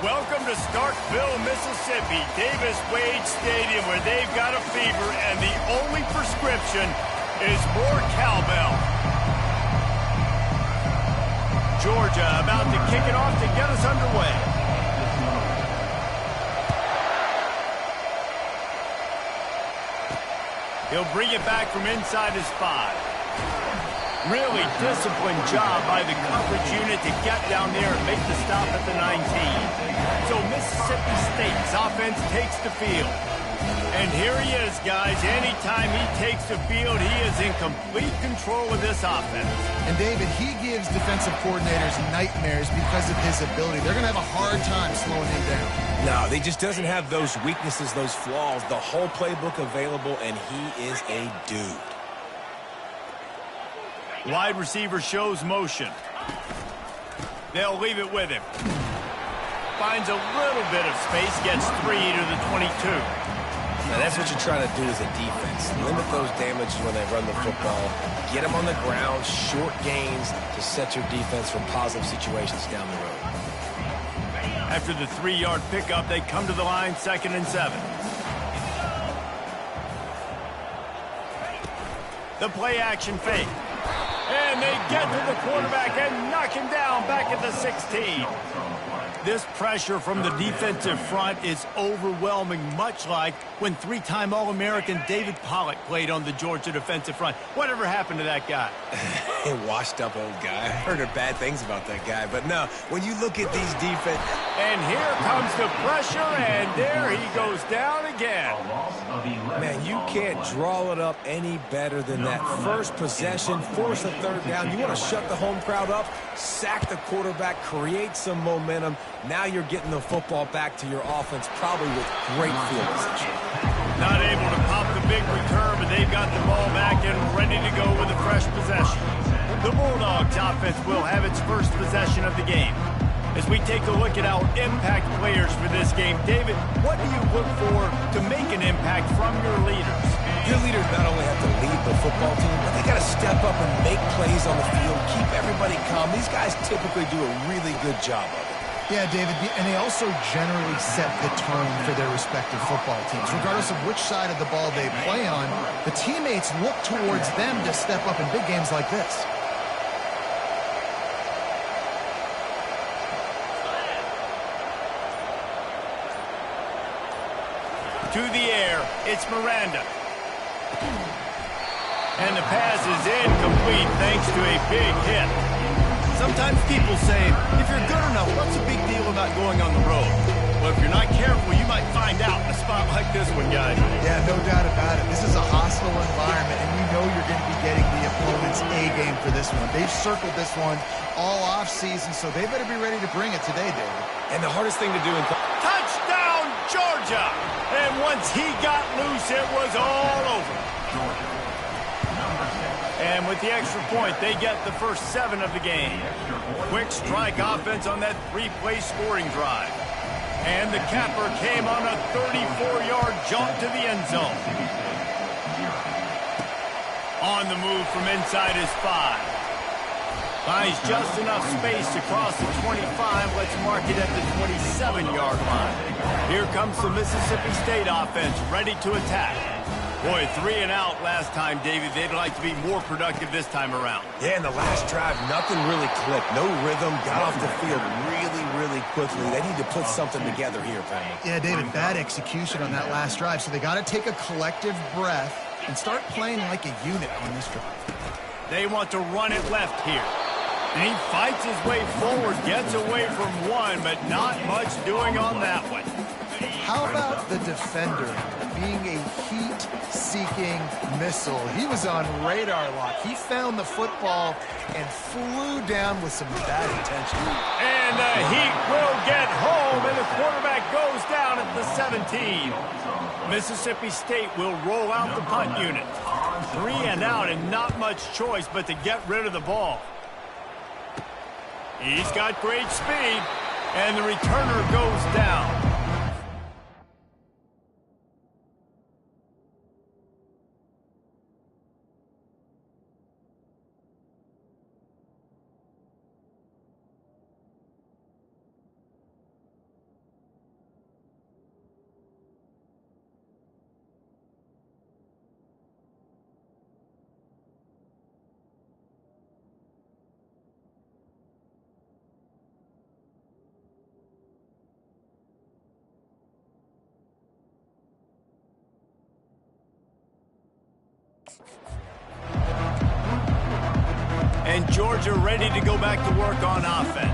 Welcome to Starkville, Mississippi, Davis-Wade Stadium, where they've got a fever, and the only prescription is more cowbell. Georgia about to kick it off to get us underway. He'll bring it back from inside his 5. Really disciplined job by the coverage unit to get down there and make the stop at the 19. So Mississippi State's offense takes the field. And here he is, guys. Anytime he takes the field, he is in complete control of this offense. And David, he gives defensive coordinators nightmares because of his ability. They're going to have a hard time slowing him down. No, he just doesn't have those weaknesses, those flaws, the whole playbook available, and he is a dude. Wide receiver shows motion. They'll leave it with him. Finds a little bit of space, gets 3 to the 22. Now that's what you're trying to do as a defense. Limit those damages when they run the football. Get them on the ground, short gains to set your defense from positive situations down the road. After the 3-yard pickup, they come to the line, 2nd and 7. The play action fake. And they get to the quarterback and knock him down back at the 16. This pressure from the defensive front is overwhelming, much like when 3-time All-American David Pollock played on the Georgia defensive front. Whatever happened to that guy? A washed-up old guy. I heard bad things about that guy. But no, when you look at these defense... And here comes the pressure, and there he goes down again. Man, you can't draw it up any better than that. First possession, force a 3rd down. You want to shut the home crowd up, sack the quarterback, create some momentum. Now you're getting the football back to your offense, probably with great field position. Not able to pop the big return, but they've got the ball back and ready to go with a fresh possession. The Bulldogs offense will have its first possession of the game. As we take a look at our impact players for this game, David, what do you look for to make an impact from your leaders? Your leaders not only have to lead the football team, but they got to step up and make plays on the field, keep everybody calm. These guys typically do a really good job of it. Yeah, David, and they also generally set the tone for their respective football teams. Regardless of which side of the ball they play on, the teammates look towards them to step up in big games like this. To the air, it's Miranda. And the pass is incomplete thanks to a big hit. Sometimes people say, if you're good enough, what's the big deal about going on the road? Well, if you're not careful, you might find out in a spot like this one, guys. Yeah, no doubt about it. This is a hostile environment, and you know you're going to be getting the opponent's A-game for this one. They've circled this one all off-season, so they better be ready to bring it today, David. And the hardest thing to do in... Touchdown, Georgia! And once he got loose, it was all over. And with the extra point, they get the first 7 of the game. Quick strike offense on that 3-play scoring drive. And the capper came on a 34-yard jump to the end zone. On the move from inside his 5. Finds just enough space to cross the 25. Let's mark it at the 27-yard line. Here comes the Mississippi State offense, ready to attack. Boy, 3 and out last time, David. They'd like to be more productive this time around. Yeah, in the last drive, nothing really clicked. No rhythm, got off the field really quickly. They need to put something together here, Penny. Yeah, David, bad execution on that last drive, so they got to take a collective breath and start playing like a unit on this drive. They want to run it left here. And he fights his way forward, gets away from one, but not much doing on that one. How about the defender being a heat-seeking missile? He was on radar lock. He found the football and flew down with some bad intention. And the heat will get home, and the quarterback goes down at the 17. Mississippi State will roll out the punt unit. 3 and out, and not much choice but to get rid of the ball. He's got great speed, and the returner goes down. And Georgia ready to go back to work on offense.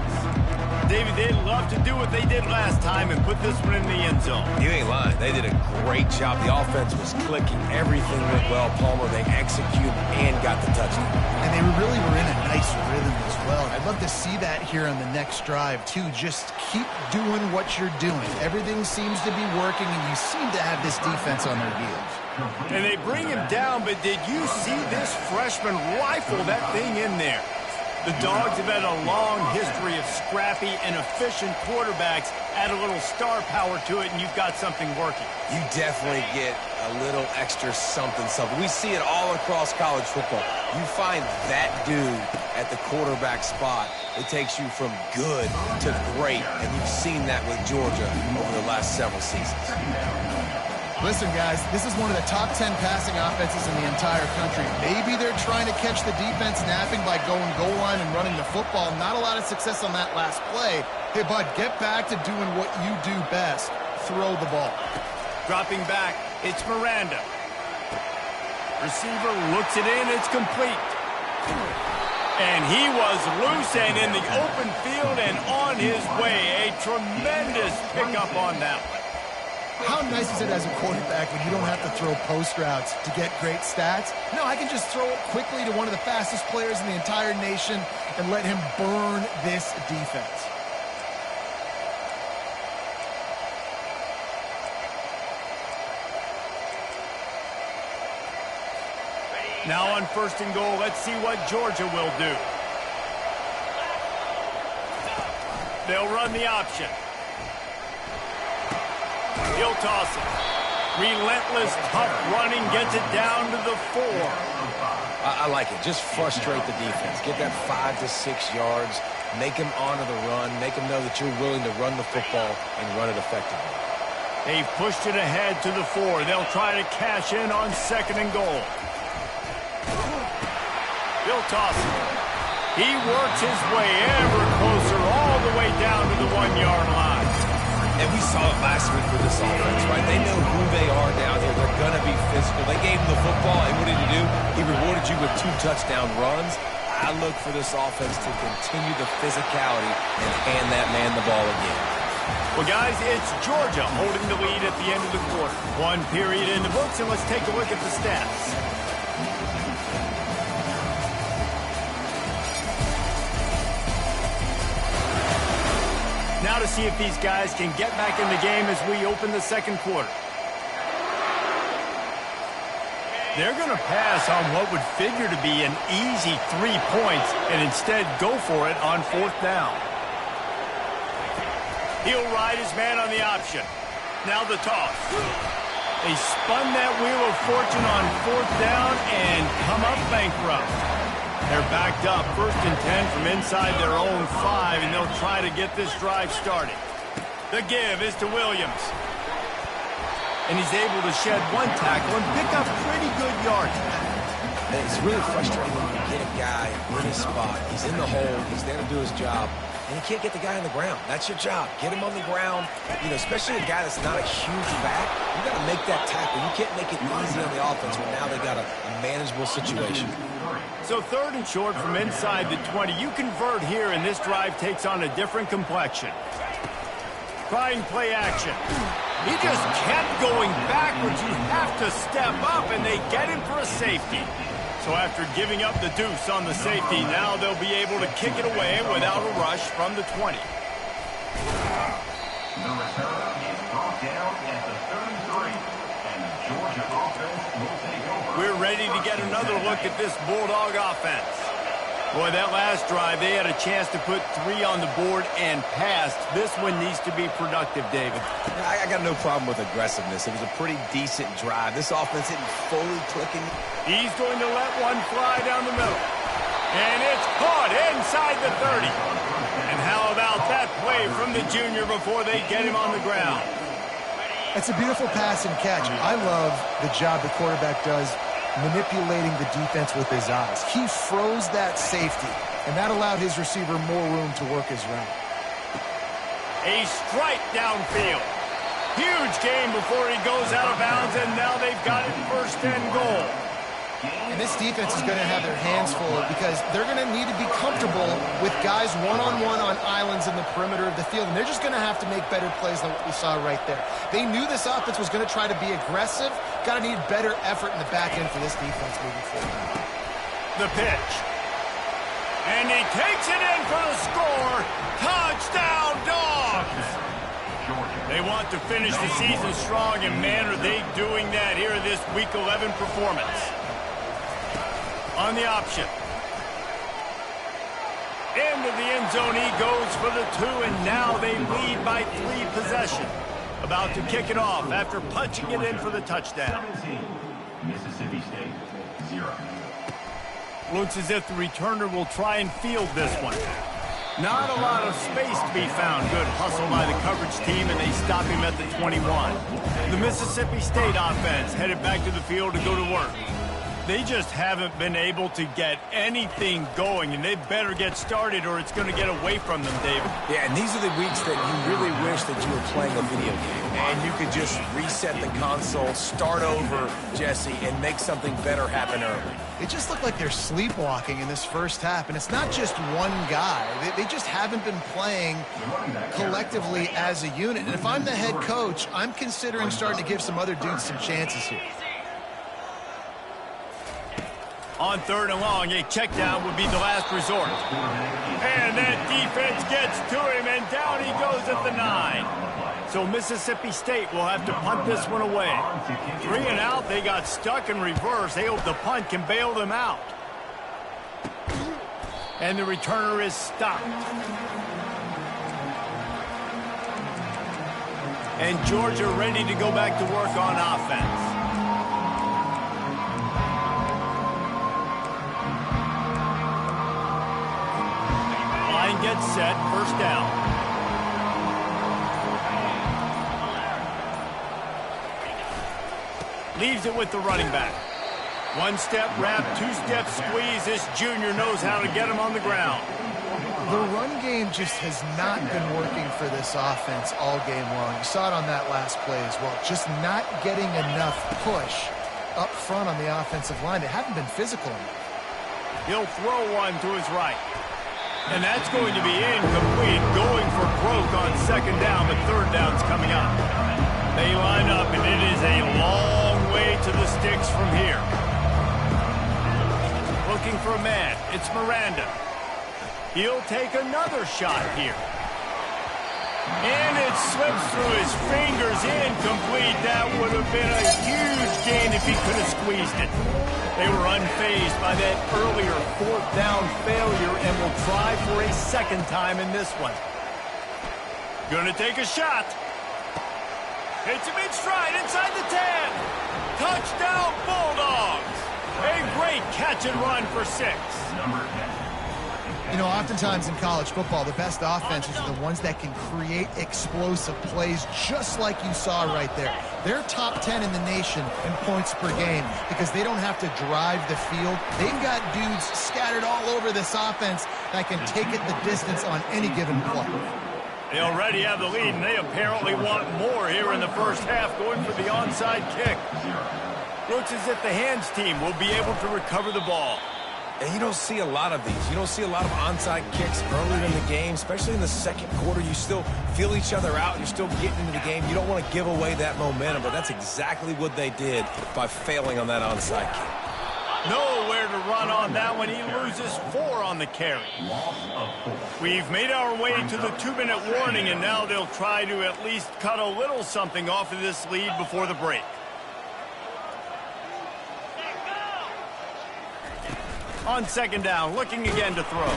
David, they'd love to do what they did last time and put this one in the end zone. You ain't lying. They did a great job. The offense was clicking. Everything went well, Palmer. They executed and got the touchdown. And they really were in a nice rhythm as well. I'd love to see that here on the next drive, too. Just keep doing what you're doing. Everything seems to be working, and you seem to have this defense on their heels. And they bring him down, but did you see this freshman rifle that thing in there? The Dogs have had a long history of scrappy and efficient quarterbacks. Add a little star power to it, and you've got something working. You definitely get a little extra something. We see it all across college football. You find that dude at the quarterback spot, it takes you from good to great, and you've seen that with Georgia over the last several seasons. Listen, guys, this is one of the top 10 passing offenses in the entire country. Maybe they're trying to catch the defense napping by going goal line and running the football. Not a lot of success on that last play. Hey, bud, get back to doing what you do best. Throw the ball. Dropping back, it's Miranda. Receiver looks it in, it's complete. And he was loose and in the open field and on his way. A tremendous pickup on that one. How nice is it as a quarterback when you don't have to throw post routes to get great stats? No, I can just throw it quickly to one of the fastest players in the entire nation and let him burn this defense. Now on 1st and goal, let's see what Georgia will do. They'll run the option. He'll toss it. Relentless, tough running, gets it down to the 4. I like it. Just frustrate the defense. Get that 5 to 6 yards. Make them honor the run. Make them know that you're willing to run the football and run it effectively. They've pushed it ahead to the 4. They'll try to cash in on 2nd and goal. He'll toss it. He works his way ever closer all the way down to the 1-yard line. And we saw it last week with this offense, right? They know who they are down here. They're going to be physical. They gave him the football, and what did he do? He rewarded you with 2 touchdown runs. I look for this offense to continue the physicality and hand that man the ball again. Well, guys, it's Georgia holding the lead at the end of the quarter. 1 period in the books, and let's take a look at the stats. Now to see if these guys can get back in the game as we open the 2nd quarter. They're going to pass on what would figure to be an easy 3 points and instead go for it on 4th down. He'll ride his man on the option. Now the toss. They spun that wheel of fortune on 4th down and come up bankrupt. They're backed up, 1st and 10 from inside their own 5, and they'll try to get this drive started. The give is to Williams. And he's able to shed 1 tackle and pick up pretty good yards. And it's really frustrating when you get a guy in his spot. He's in the hole. He's there to do his job. And you can't get the guy on the ground. That's your job. Get him on the ground. You know, especially a guy that's not a huge back. You got to make that tackle. You can't make it easy on the offense when now they got a manageable situation. So 3rd and short from inside the 20. You convert here, and this drive takes on a different complexion. Trying play action. He just kept going backwards. You have to step up, and they get him for a safety. So after giving up the deuce on the safety, now they'll be able to kick it away without a rush from the 20. Number 7 is brought down at the 33, and the Georgia offense will take over. We're ready to get another look at this Bulldog offense. Boy, that last drive, they had a chance to put 3 on the board and passed. This one needs to be productive, David. I got no problem with aggressiveness. It was a pretty decent drive. This offense isn't fully clicking. He's going to let one fly down the middle. And it's caught inside the 30. And how about that play from the junior before they get him on the ground? It's a beautiful pass and catch. I love the job the quarterback does manipulating the defense with his eyes. He froze that safety, and that allowed his receiver more room to work his route. A strike downfield. Huge gain before he goes out of bounds, and now they've got it 1st and goal. And this defense is going to have their hands full because they're going to need to be comfortable with guys one-on-one on islands in the perimeter of the field. And they're just going to have to make better plays than what we saw right there. They knew this offense was going to try to be aggressive. Got to need better effort in the back end for this defense moving forward. The pitch. And he takes it in for the score. Touchdown, Dogs! They want to finish the season strong, and man, are they doing that here in this Week 11 performance. On the option. Into the end zone he goes for the 2, and now they lead by 3 possessions. About to kick it off after punching it in for the touchdown. 17, Mississippi State, 0. Looks as if the returner will try and field this one. Not a lot of space to be found. Good hustle by the coverage team, and they stop him at the 21. The Mississippi State offense headed back to the field to go to work. They just haven't been able to get anything going, and they better get started or it's going to get away from them, David. Yeah, and these are the weeks that you really wish that you were playing a video game and you could just reset the console, start over, Jesse, and make something better happen early. It just looked like they're sleepwalking in this first half, and it's not just one guy. They just haven't been playing collectively as a unit. And if I'm the head coach, I'm considering starting to give some other dudes some chances here. On 3rd and long, a check down would be the last resort. And that defense gets to him, and down he goes at the 9. So Mississippi State will have to punt this one away. 3 and out, they got stuck in reverse. They hope the punt can bail them out. And the returner is stopped. And Georgia ready to go back to work on offense. Line gets set, first down. Leaves it with the running back. 1-step wrap, 2-step squeeze. This junior knows how to get him on the ground. The run game just has not been working for this offense all game long. You saw it on that last play as well. Just not getting enough push up front on the offensive line. They haven't been physical enough. He'll throw one to his right. And that's going to be incomplete. Going for broke on 2nd down, but 3rd down's coming up. They line up, and it is a long way to the sticks from here. Looking for a man. It's Miranda. He'll take another shot here. And it slips through his fingers. Incomplete. That would have been a huge gain if he could have squeezed it. They were unfazed by that earlier 4th down failure and will try for a 2nd time in this one. Gonna take a shot. Hits him in stride inside the 10. Touchdown Bulldogs. A great catch and run for 6. You know, oftentimes in college football, the best offenses are the ones that can create explosive plays just like you saw right there. They're top 10 in the nation in points per game because they don't have to drive the field. They've got dudes scattered all over this offense that can take it the distance on any given play. They already have the lead, and they apparently want more here in the first half, going for the onside kick. Looks as if the hands team will be able to recover the ball. And you don't see a lot of these. You don't see a lot of onside kicks earlier in the game, especially in the 2nd quarter. You still feel each other out. You're still getting into the game. You don't want to give away that momentum, but that's exactly what they did by failing on that onside kick. Nowhere to run on that one. He loses 4 on the carry. We've made our way to the 2-minute warning, and now they'll try to at least cut a little something off of this lead before the break. On 2nd down, looking again to throw.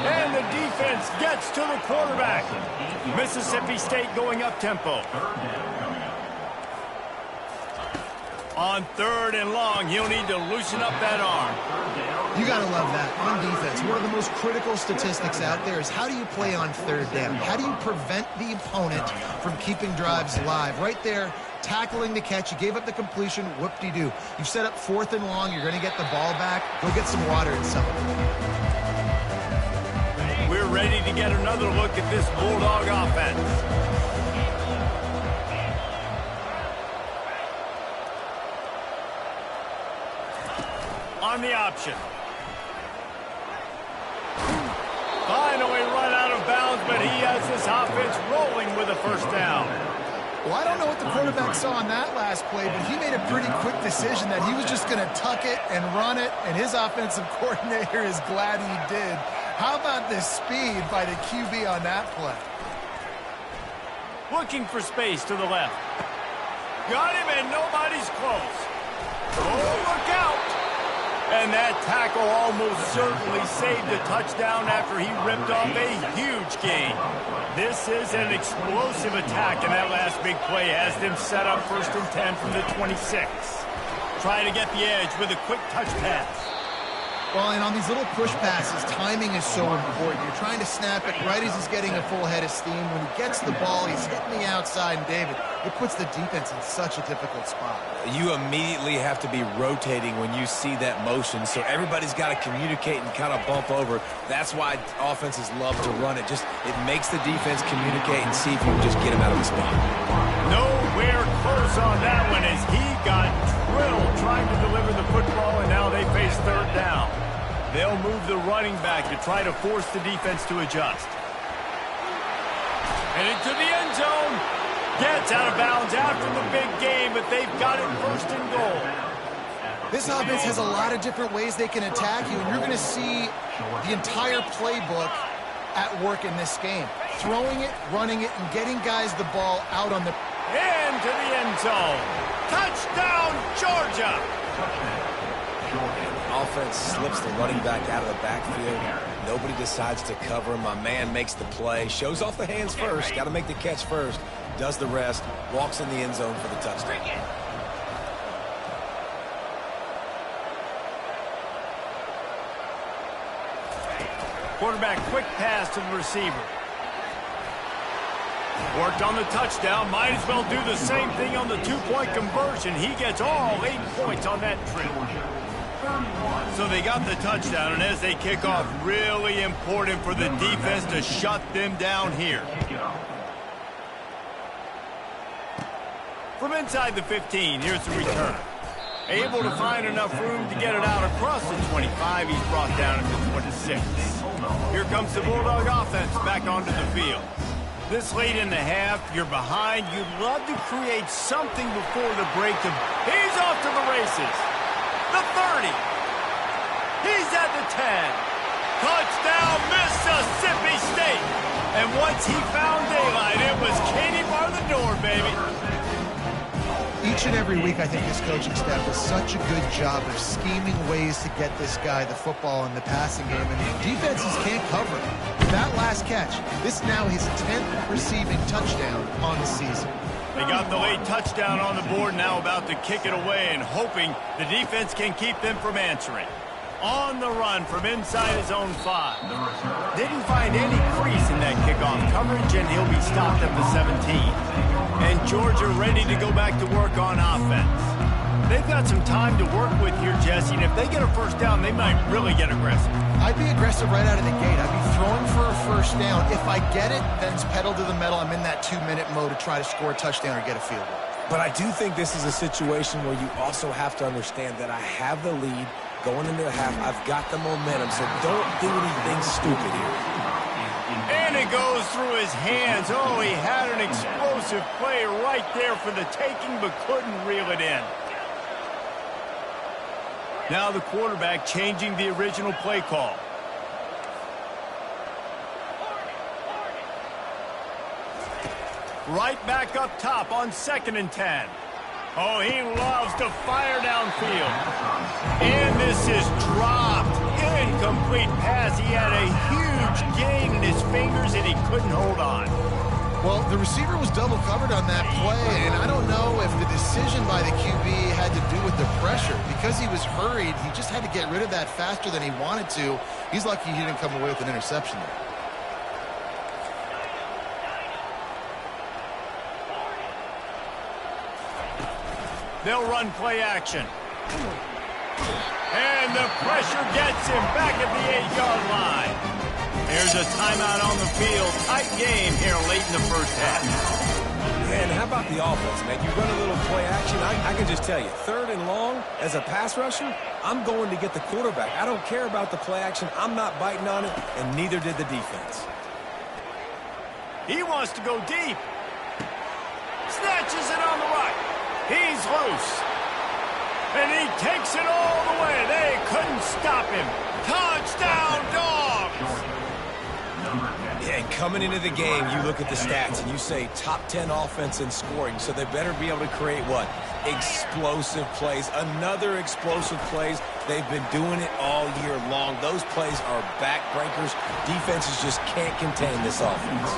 And the defense gets to the quarterback. Mississippi State going up-tempo. On 3rd and long, he'll need to loosen up that arm. You got to love that on defense. One of the most critical statistics out there is how do you play on 3rd down? How do you prevent the opponent from keeping drives alive? Right there, tackling the catch. You gave up the completion. Whoop-de-doo. You've set up 4th and long. You're going to get the ball back. Go get some water and something. We're ready to get another look at this Bulldog offense. on the option. Finally run out of bounds, but he has his offense rolling with a first down. Well, I don't know what the quarterback saw on that last play, but he made a pretty quick decision that he was just going to tuck it and run it, and his offensive coordinator is glad he did. How about the speed by the QB on that play? Looking for space to the left. Got him, and nobody's close. Oh, look out! And that tackle almost certainly saved the touchdown after he ripped off a huge gain. This is an explosive attack, and that last big play has them set up 1st and 10 from the 26. Try to get the edge with a quick touch pass. Well, and on these little push passes, timing is so important. You're trying to snap it right as he's getting a full head of steam. When he gets the ball, he's hitting the outside, and David, it puts the defense in such a difficult spot. You immediately have to be rotating when you see that motion, so everybody's got to communicate and kind of bump over. That's why offenses love to run it. It makes the defense communicate and see if you can just get him out of the spot. Nowhere close on that one as he got drilled trying to deliver the football, and now they face 3rd down. They'll move the running back to try to force the defense to adjust. And into the end zone. Gets out of bounds after the big game, but they've got it 1st and goal. This offense has a lot of different ways they can attack you, and you're going to see the entire playbook at work in this game. Throwing it, running it, and getting guys the ball out on the... Into the end zone. Touchdown, Georgia! Offense slips the running back out of the backfield. Nobody decides to cover him. My man makes the play. Shows off the hands first. Got to make the catch first. Does the rest. Walks in the end zone for the touchdown. Quarterback quick pass to the receiver. Worked on the touchdown. Might as well do the same thing on the 2-point conversion. He gets all 8 points on that trip. So they got the touchdown, and as they kick off, really important for the defense to shut them down here. From inside the 15, here's the return. Able to find enough room to get it out across the 25. He's brought down at the 26. Here comes the Bulldog offense back onto the field. This late in the half, you're behind. You'd love to create something before the break. He's off to the races. The 30. He's at the 10. Touchdown, Mississippi State. And once he found daylight, it was Katie bar the door, baby. Each and every week, I think this coaching staff does such a good job of scheming ways to get this guy the football in the passing game, and defenses can't cover it. That last catch, this now his 10th receiving touchdown on the season. They got the late touchdown on the board, now about to kick it away and hoping the defense can keep them from answering. On the run from inside his own 5. Didn't find any crease in that kickoff coverage, and he'll be stopped at the 17. And Georgia ready to go back to work on offense. They've got some time to work with here, Jesse, and if they get a first down, they might really get aggressive. I'd be aggressive right out of the gate. I'd be throwing for a first down. If I get it, then it's pedal to the metal. I'm in that 2-minute mode to try to score a touchdown or get a field goal. But I do think this is a situation where you also have to understand that I have the lead going into the half. I've got the momentum, so don't do anything stupid here. And it goes through his hands. Oh, he had an explosive play right there for the taking, but couldn't reel it in. Now the quarterback changing the original play call. Right back up top on 2nd and 10. Oh, he loves to fire downfield. And this is dropped. Incomplete pass. He had a huge gain in his fingers, and he couldn't hold on. Well, the receiver was double covered on that play, and I don't know if the decision by the QB had to do with the pressure. Because he was hurried, he just had to get rid of that faster than he wanted to. He's lucky he didn't come away with an interception there. They'll run play action. And the pressure gets him back at the 8-yard line. There's a timeout on the field. Tight game here late in the first half. And how about the offense, man? You run a little play action. I can just tell you, 3rd and long, as a pass rusher, I'm going to get the quarterback. I don't care about the play action. I'm not biting on it, and neither did the defense. He wants to go deep. Snatches it on the right. He's loose. And he takes it all the way. They couldn't stop him. Touchdown, Dogs! Yeah, and coming into the game, you look at the stats and you say top 10 offense in scoring, so they better be able to create what? Explosive plays. Another explosive plays. They've been doing it all year long. Those plays are backbreakers. Defenses just can't contain this offense.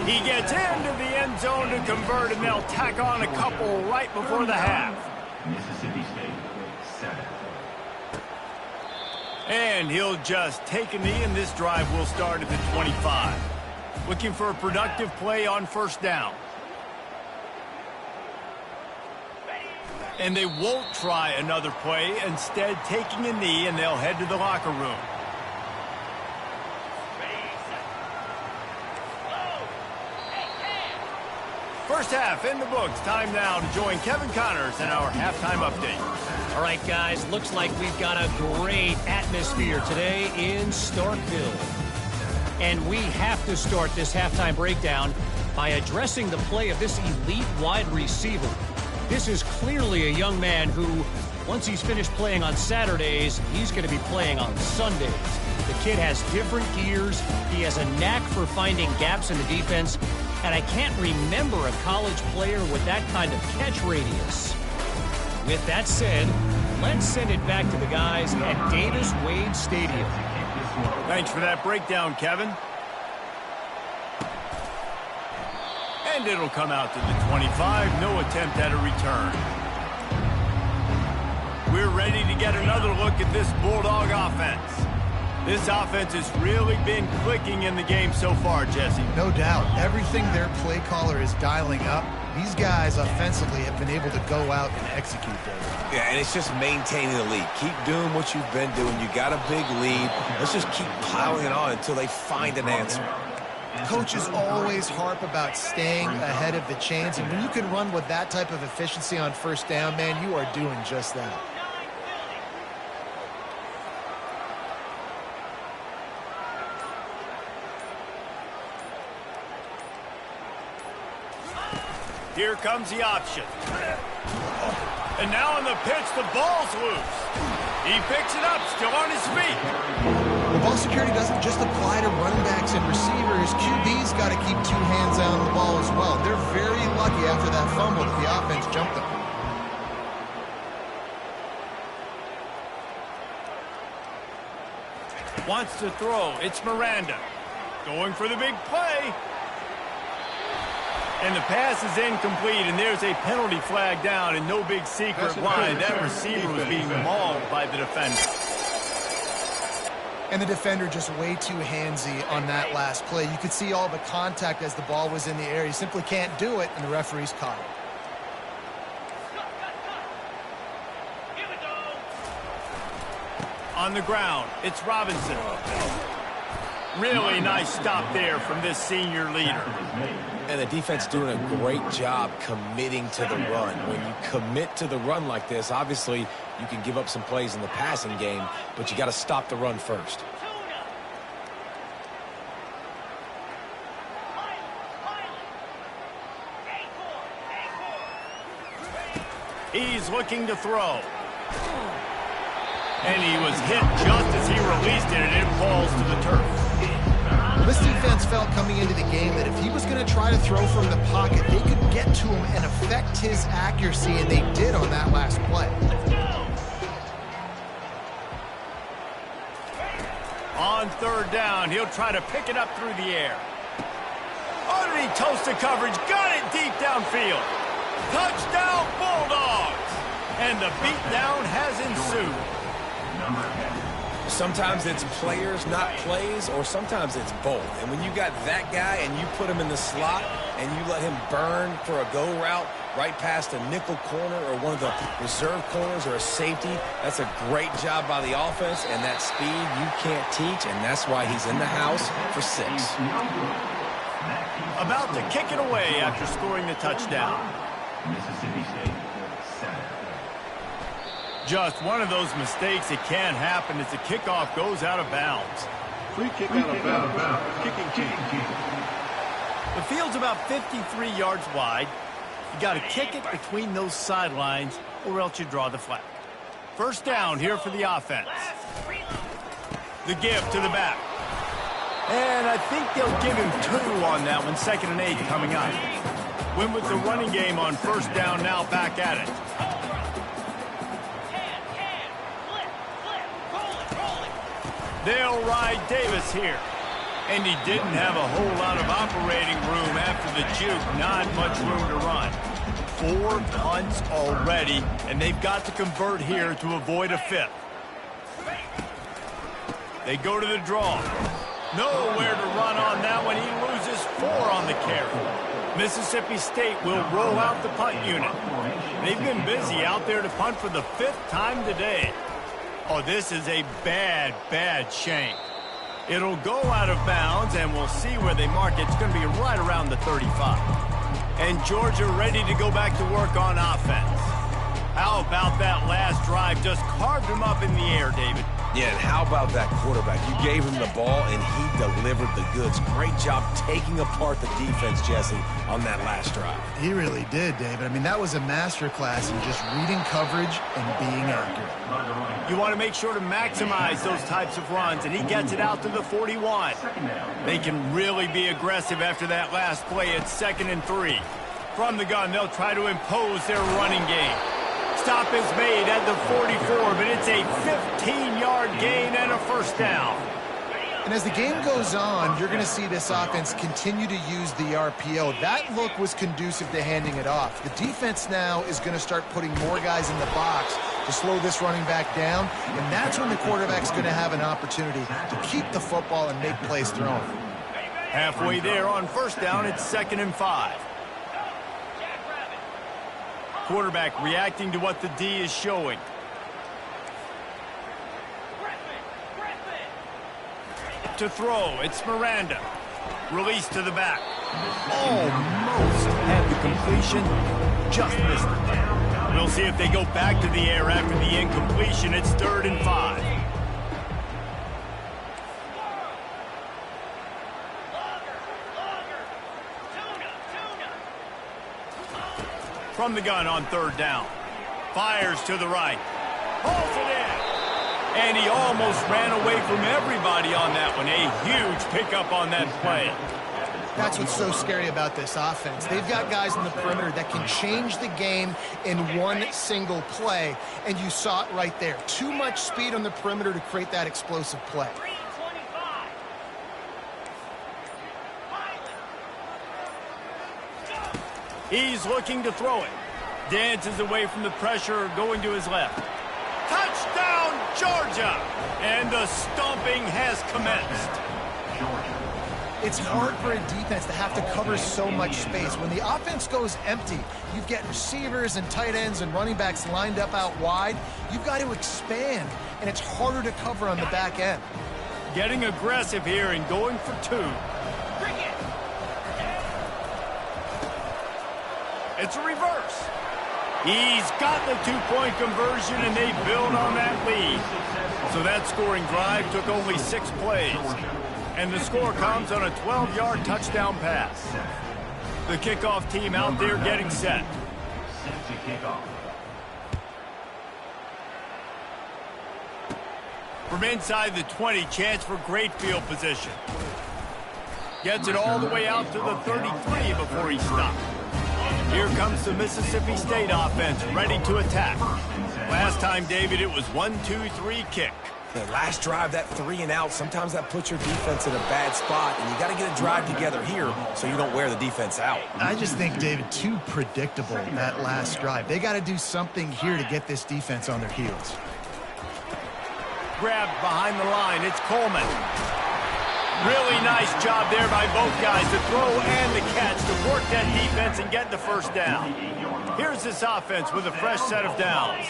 He gets into the end zone to convert, and they'll tack on a couple right before the half. Mississippi State, 7. And he'll just take a knee, and this drive will start at the 25. Looking for a productive play on 1st down. And they won't try another play, instead taking a knee, and they'll head to the locker room. First half in the books. Time now to join Kevin Connors in our halftime update. All right, guys, looks like we've got a great atmosphere today in Starkville. And we have to start this halftime breakdown by addressing the play of this elite wide receiver. This is clearly a young man who, once he's finished playing on Saturdays, he's going to be playing on Sundays. The kid has different gears. He has a knack for finding gaps in the defense. And I can't remember a college player with that kind of catch radius. With that said, let's send it back to the guys at Davis-Wade Stadium. Thanks for that breakdown, Kevin. And it'll come out to the 25. No attempt at a return. We're ready to get another look at this Bulldog offense. This offense has really been clicking in the game so far, Jesse. No doubt. Everything their play caller is dialing up, these guys offensively have been able to go out and execute those. Yeah, and it's just maintaining the lead. Keep doing what you've been doing. You got a big lead. Let's just keep piling it on until they find an answer. Coaches always harp about staying ahead of the chains, and when you can run with that type of efficiency on 1st down, man, you are doing just that. Here comes the option. And now on the pitch, the ball's loose. He picks it up, still on his feet. Well, ball security doesn't just apply to running backs and receivers. QB's got to keep 2 hands on the ball as well. They're very lucky after that fumble that the offense jumped them. Wants to throw. It's Miranda. Going for the big play. And the pass is incomplete, and there's a penalty flag down, and no big secret why. That receiver was being mauled by the defender. And the defender just way too handsy on that last play. You could see all the contact as the ball was in the air. He simply can't do it, and the referee's caught it. On the ground, it's Robinson. Really nice stop there from this senior leader. And the defense doing a great job committing to the run. When you commit to the run like this, obviously you can give up some plays in the passing game, but you got to stop the run first. He's looking to throw. And he was hit just as he released it, and it falls to the turf. This defense felt coming into the game that if he was going to try to throw from the pocket, they could get to him and affect his accuracy, and they did on that last play. On 3rd down, he'll try to pick it up through the air. Underneath toasted coverage, got it deep downfield. Touchdown, Bulldogs! And the beatdown has ensued. Sometimes it's players, not plays, or sometimes it's both. And when you got that guy and you put him in the slot and you let him burn for a go route right past a nickel corner or one of the reserve corners or a safety, that's a great job by the offense, and that speed you can't teach, and that's why he's in the house for 6. About to kick it away after scoring the touchdown. Mississippi State, 7. Just one of those mistakes that can't happen as the kickoff goes out of bounds. Free kick out of bounds. Kicking team. The field's about 53 yards wide. You got to kick it between those sidelines or else you draw the flag. First down here for the offense. The give to the back. And I think they'll give him 2 on that one. 2nd and 8 coming up. Win with the running game on first down, now back at it. They'll ride Davis here. And he didn't have a whole lot of operating room after the juke. Not much room to run. 4 punts already, and they've got to convert here to avoid a 5th. They go to the draw. Nowhere to run on that one. He loses 4 on the carry. Mississippi State will roll out the punt unit. They've been busy out there to punt for the 5th time today. Oh, this is a bad, bad shank. It'll go out of bounds, and we'll see where they mark it. It's going to be right around the 35. And Georgia ready to go back to work on offense. How about that last drive? Just carved him up in the air, David. Yeah, and how about that quarterback? You gave him the ball, and he delivered the goods. Great job taking apart the defense, Jesse, on that last drive. He really did, David. I mean, that was a masterclass in just reading coverage and being accurate. You want to make sure to maximize those types of runs, and he gets it out to the 41. They can really be aggressive after that last play. It's 2nd and 3. From the gun, they'll try to impose their running game. Stop is made at the 44, but it's a 15-yard gain and a first down. And as the game goes on, you're going to see this offense continue to use the RPO. That look was conducive to handing it off. The defense now is going to start putting more guys in the box to slow this running back down, and that's when the quarterback's going to have an opportunity to keep the football and make plays thrown. Halfway there on first down, it's 2nd and 5. Quarterback reacting to what the D is showing. To throw, it's Miranda. Release to the back. Almost had the completion, just missed it. We'll see if they go back to the air after the incompletion. It's 3rd and 5. From the gun on 3rd down. Fires to the right. Pulls it in. And he almost ran away from everybody on that one. A huge pickup on that play. That's what's so scary about this offense. They've got guys in the perimeter that can change the game in one single play. And you saw it right there. Too much speed on the perimeter to create that explosive play. He's looking to throw it. Dances away from the pressure, going to his left. Touchdown, Georgia! And the stomping has commenced. It's hard for a defense to have to cover so much space. When the offense goes empty, you get receivers and tight ends and running backs lined up out wide. You've got to expand, and it's harder to cover on the back end. Getting aggressive here and going for 2. It's a reverse. He's got the 2-point conversion, and they build on that lead. So that scoring drive took only 6 plays. And the score comes on a 12-yard touchdown pass. The kickoff team out there getting set. Set to kick off. From inside the 20, chance for great field position. Gets it all the way out to the 33 before he stopped. Here comes the Mississippi State offense, ready to attack. Last time, David, it was 1-2-3 kick. The last drive, that 3 and out, sometimes that puts your defense in a bad spot, and you got to get a drive together here so you don't wear the defense out. I just think, David, too predictable, that last drive. They got to do something here to get this defense on their heels. Grabbed behind the line, it's Coleman. Really nice job there by both guys, the throw and the catch to work that defense and get the first down. Here's this offense with a fresh set of downs.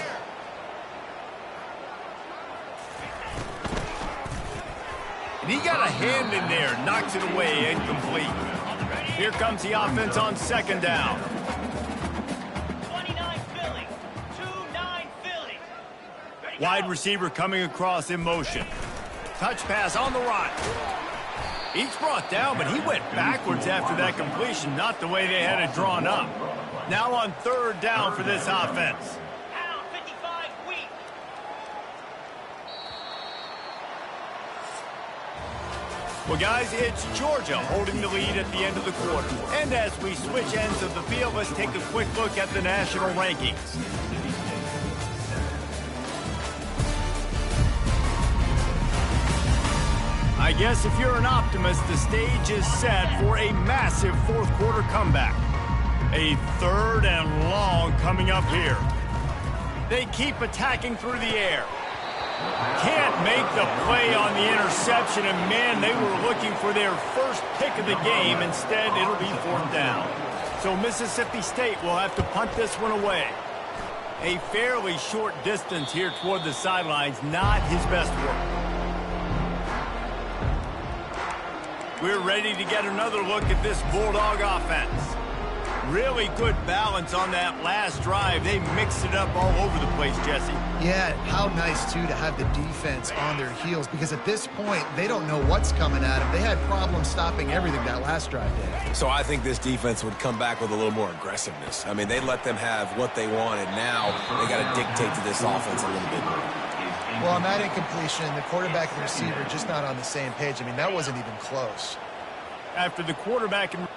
And he got a hand in there, knocks it away, incomplete. Here comes the offense on second down. 29 Philly. 2-9 Philly. Wide receiver coming across in motion. Touch pass on the run. He's brought down, but he went backwards after that completion, not the way they had it drawn up. Now on third down for this offense. Pound 55 weak. Well, guys, it's Georgia holding the lead at the end of the quarter. And as we switch ends of the field, let's take a quick look at the national rankings. I guess if you're an optimist, the stage is set for a massive fourth quarter comeback. A third and long coming up here. They keep attacking through the air. Can't make the play on the interception, and man, they were looking for their first pick of the game. Instead, it'll be fourth down. So Mississippi State will have to punt this one away. A fairly short distance here toward the sidelines, not his best work. We're ready to get another look at this Bulldog offense. Really good balance on that last drive. They mixed it up all over the place, Jesse. Yeah, how nice, too, to have the defense on their heels, because at this point, they don't know what's coming at them. They had problems stopping everything that last drive did. So I think this defense would come back with a little more aggressiveness. I mean, they let them have what they wanted. Now they got to dictate to this offense a little bit more. Well, on that incompletion, the quarterback and the receiver just not on the same page. I mean, that wasn't even close. After the quarterback and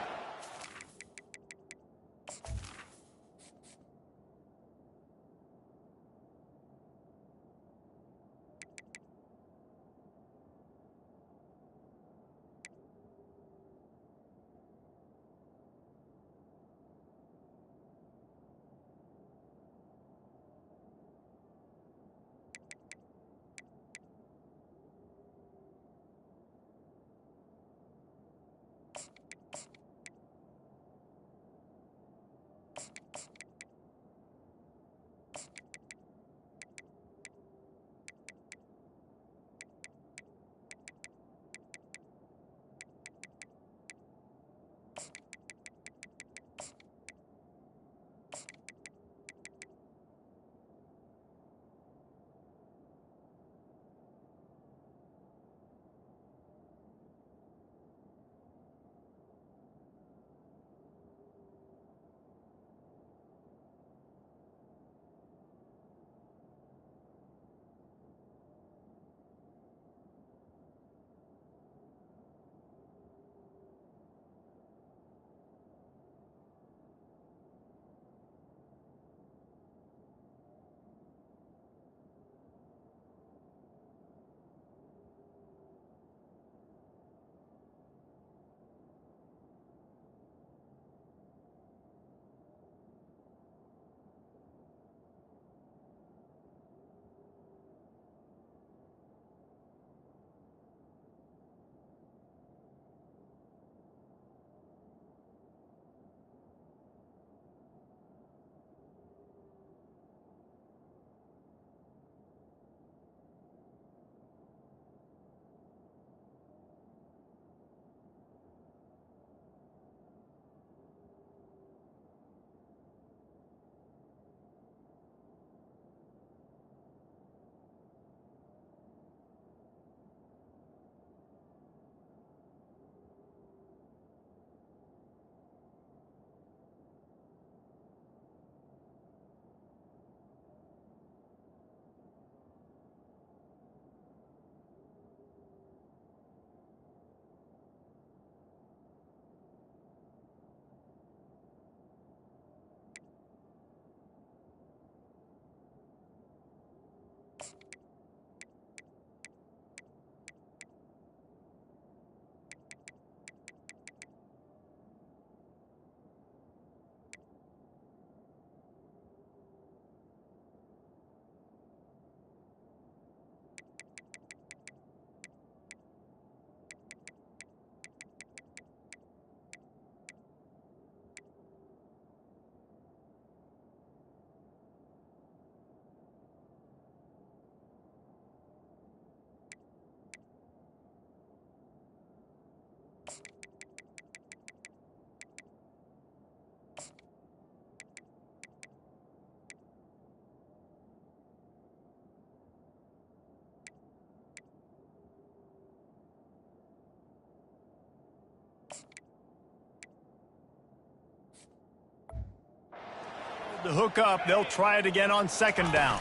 The hook up, they'll try it again on second down.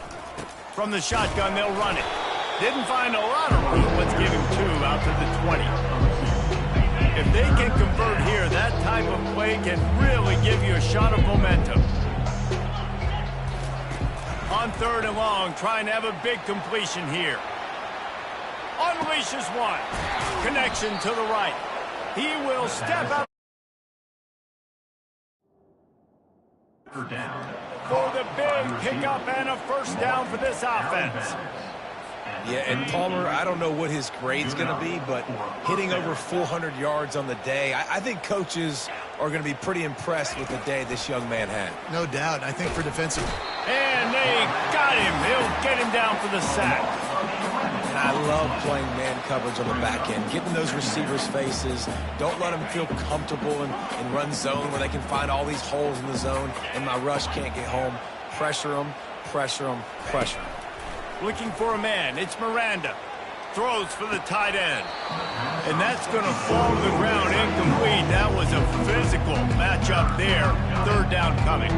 From the shotgun, they'll run it. Didn't find a lot of room. Let's give him 2 out to the 20. If they can convert here, that type of play can really give you a shot of momentum. On 3rd and long, trying to have a big completion here. Unleashes one. Connection to the right. He will step out. For the big pickup and a first down for this offense. Yeah, and Palmer, I don't know what his grade's going to be, but hitting over 400 yards on the day, I think coaches are going to be pretty impressed with the day this young man had. No doubt. I think for defensive. And they got him. They'll get him down for the sack. And I love playing man coverage on the back end, getting those receivers' faces. Don't let them feel comfortable in run zone where they can find all these holes in the zone and my rush can't get home. Pressure them, pressure them, pressure them. Looking for a man. It's Miranda. Throws for the tight end. And that's going to fall to the ground incomplete. That was a physical matchup there. 3rd down coming.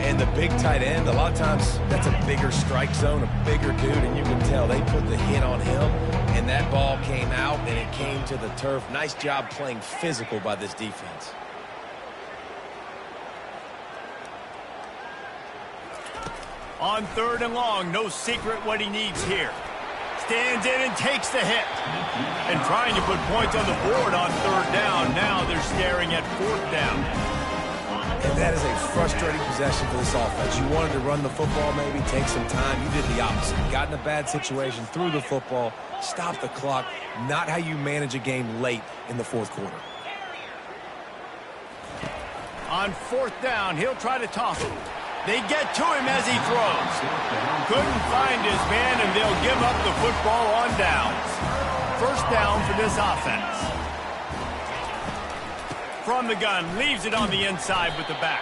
And the big tight end, a lot of times that's a bigger strike zone, a bigger dude, and you can tell they put the hit on him, and that ball came out, and it came to the turf. Nice job playing physical by this defense. On 3rd and long, no secret what he needs here. Stands in and takes the hit. And trying to put points on the board on 3rd down. Now they're staring at 4th down. And that is a frustrating possession for this offense. You wanted to run the football, maybe take some time. You did the opposite. Got in a bad situation, threw the football, stopped the clock. Not how you manage a game late in the 4th quarter. On 4th down, he'll try to toss it. They get to him as he throws. Couldn't find his man, and they'll give up the football on downs. First down for this offense. From the gun, leaves it on the inside with the back.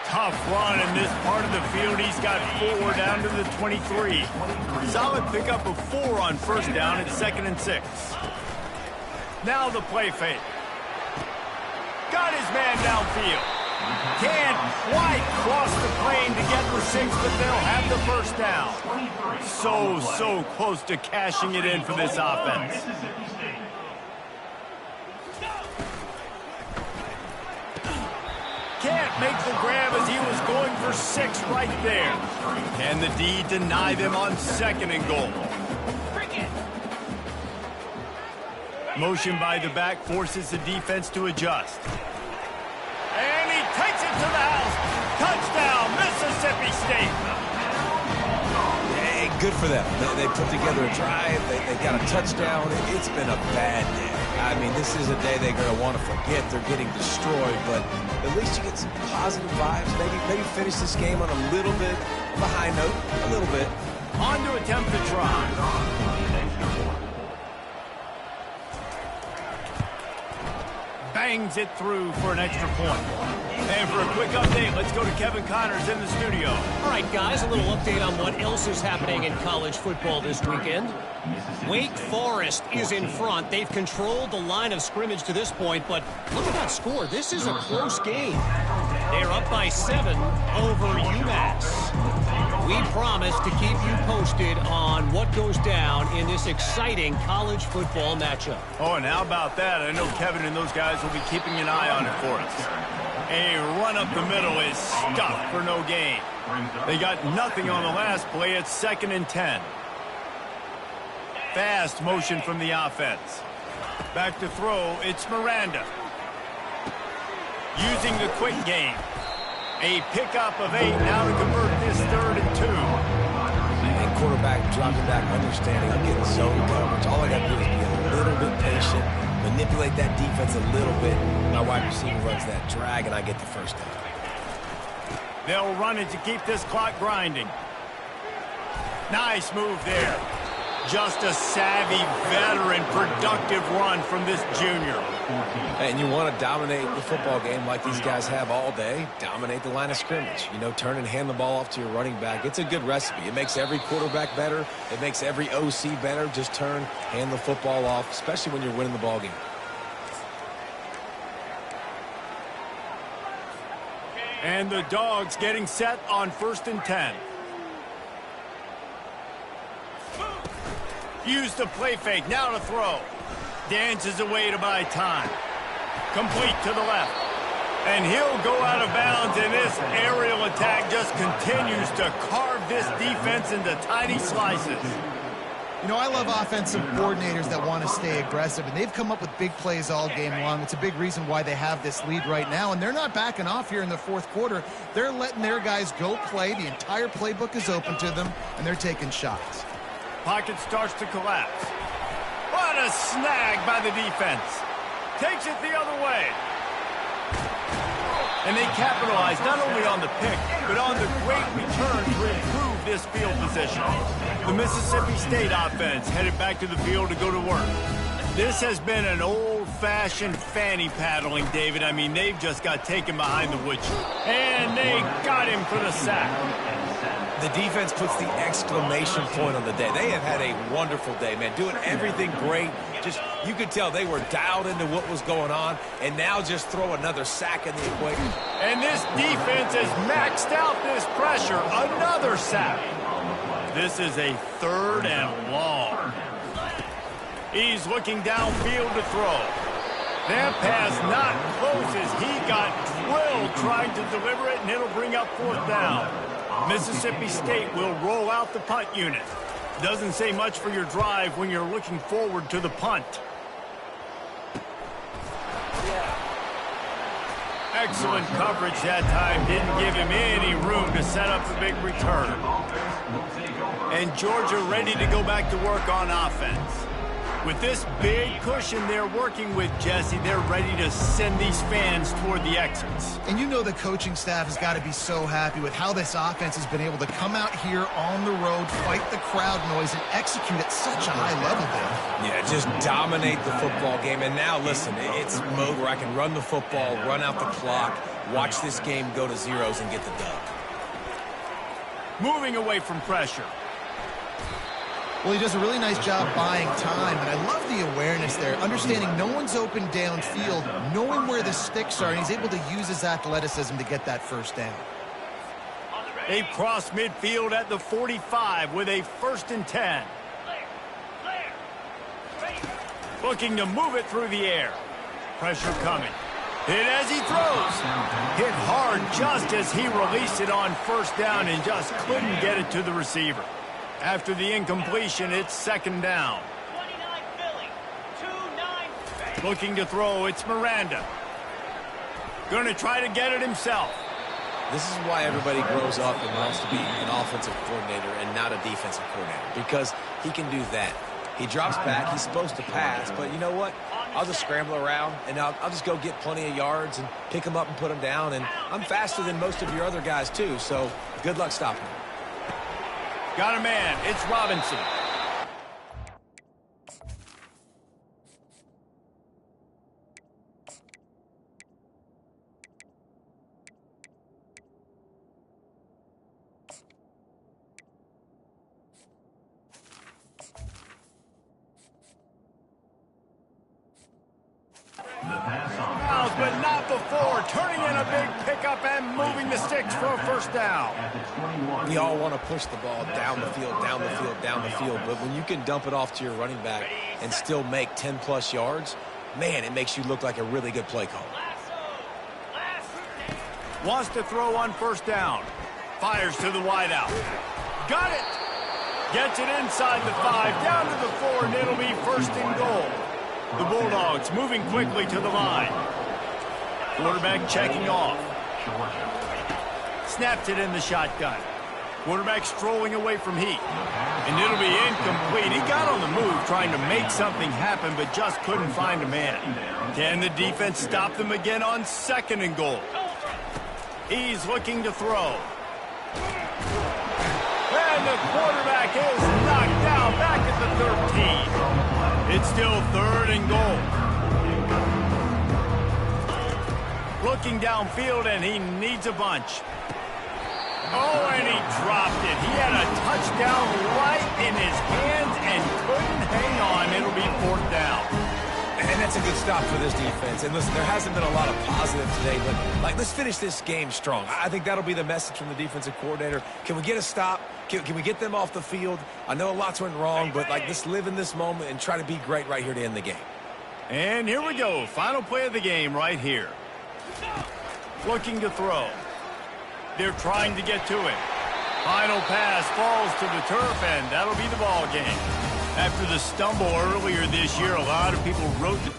Tough run in this part of the field. He's got 4 down to the 23. Solid pickup of 4 on first down at 2nd and 6. Now the play fake. Got his man downfield. Can't quite cross the plane to get the 6, but they'll have the first down. So close to cashing it in for this offense. Can't make the grab as he was going for 6 right there. Can the D deny them on 2nd and goal? Motion by the back forces the defense to adjust. And he takes it to the house. Touchdown, Mississippi State. Hey, good for them. They put together a drive. They got a touchdown. It's been a bad day. I mean, this is a day they're going to want to forget. They're getting destroyed, but at least you get some positive vibes. Maybe finish this game on a little bit of a high note. A little bit. On to attempt the try. Bangs it through for an extra point. And for a quick update, let's go to Kevin Connors in the studio. All right, guys, a little update on what else is happening in college football this weekend. Wake Forest is in front. They've controlled the line of scrimmage to this point, but look at that score. This is a close game. They're up by 7 over UMass. We promise to keep you posted on what goes down in this exciting college football matchup. Oh, and how about that? I know Kevin and those guys will be keeping an eye on it for us. A run up the middle is stuffed for no gain. They got nothing on the last play. It's 2nd and 10. Fast motion from the offense. Back to throw. It's Miranda. Using the quick game. A pickup of 8 now to convert this 3rd and 2. And quarterback dropping back, understanding I'm getting zone coverage. All I got to do is be a little bit patient, manipulate that defense a little bit. My wide receiver runs that drag, and I get the first down. They'll run it to keep this clock grinding. Nice move there. Just a savvy, veteran, productive run from this junior. And you want to dominate the football game like these guys have all day. Dominate the line of scrimmage. You know, turn and hand the ball off to your running back. It's a good recipe. It makes every quarterback better. It makes every OC better. Just turn, hand the football off, especially when you're winning the ball game. And the Dogs getting set on 1st and 10. Use the play fake, now to throw. Dances away to buy time. Complete to the left. And he'll go out of bounds, and this aerial attack just continues to carve this defense into tiny slices. You know, I love offensive coordinators that want to stay aggressive, and they've come up with big plays all game long. It's a big reason why they have this lead right now, and they're not backing off here in the 4th quarter. They're letting their guys go play. The entire playbook is open to them, and they're taking shots. Pocket starts to collapse. What a snag by the defense. Takes it the other way. And they capitalize not only on the pick, but on the great return to improve this field position. The Mississippi State offense headed back to the field to go to work. This has been an old-fashioned fanny paddling, David. I mean, they've just got taken behind the woodshed. And they got him for the sack. The defense puts the exclamation point on the day. They have had a wonderful day, man, doing everything great. Just, you could tell they were dialed into what was going on, and now just throw another sack in the equation. And this defense has maxed out this pressure. Another sack. This is a 3rd and long. He's looking downfield to throw. That pass not close as he got drilled trying to deliver it, and it'll bring up 4th down. Mississippi State will roll out the punt unit. Doesn't say much for your drive when you're looking forward to the punt. Excellent coverage that time. Didn't give him any room to set up a big return. And Georgia ready to go back to work on offense. With this big cushion they're working with, Jesse, they're ready to send these fans toward the exits. And you know the coaching staff has got to be so happy with how this offense has been able to come out here on the road, fight the crowd noise, and execute at such a high level there. Yeah, just dominate the football game. And now, listen, it's mode where I can run the football, run out the clock, watch this game go to zeros and get the dub. Moving away from pressure. Well, he does a really nice job buying time, and I love the awareness there, understanding no one's open downfield, knowing where the sticks are, and he's able to use his athleticism to get that 1st down. They cross midfield at the 45 with a 1st and 10. Looking to move it through the air. Pressure coming. Hit as he throws. Hit hard just as he released it on 1st down and just couldn't get it to the receiver. After the incompletion, it's 2nd down. 29 Philly. 2-9. Looking to throw, it's Miranda. Going to try to get it himself. This is why everybody grows up and wants to be an offensive coordinator and not a defensive coordinator, because he can do that. He drops back, he's supposed to pass, but you know what? I'll just scramble around, and I'll just go get plenty of yards and pick them up and put them down, and I'm faster than most of your other guys too, so good luck stopping me. Got a man. It's Robinson. But not before. Turning in a big pickup and moving the sticks for a 1st down. We all want to push the ball down the field, down the field, down the field. But when you can dump it off to your running back and still make 10-plus yards, man, it makes you look like a really good play call. Wants to throw on 1st down. Fires to the wideout. Got it. Gets it inside the 5, down to the 4, and it'll be 1st and goal. The Bulldogs moving quickly to the line. Quarterback checking off. Snapped it in the shotgun. Quarterback strolling away from heat. And it'll be incomplete. He got on the move trying to make something happen, but just couldn't find a man. Can the defense stop them again on 2nd and goal? He's looking to throw. And the quarterback is knocked down back at the 13. It's still 3rd and goal. Looking downfield, and he needs a bunch. Oh, and he dropped it. He had a touchdown right in his hands and couldn't hang on. It'll be 4th down. And And that's a good stop for this defense. And listen, there hasn't been a lot of positive today, but let's finish this game strong. I think that'll be the message from the defensive coordinator. Can we get a stop? Can we get them off the field? I know lots went wrong, but let's live in this moment and try to be great right here to end the game. And here we go. Final play of the game right here. Looking to throw. They're trying to get to it. Final pass falls to the turf, and that'll be the ball game. After the stumble earlier this year, a lot of people wrote the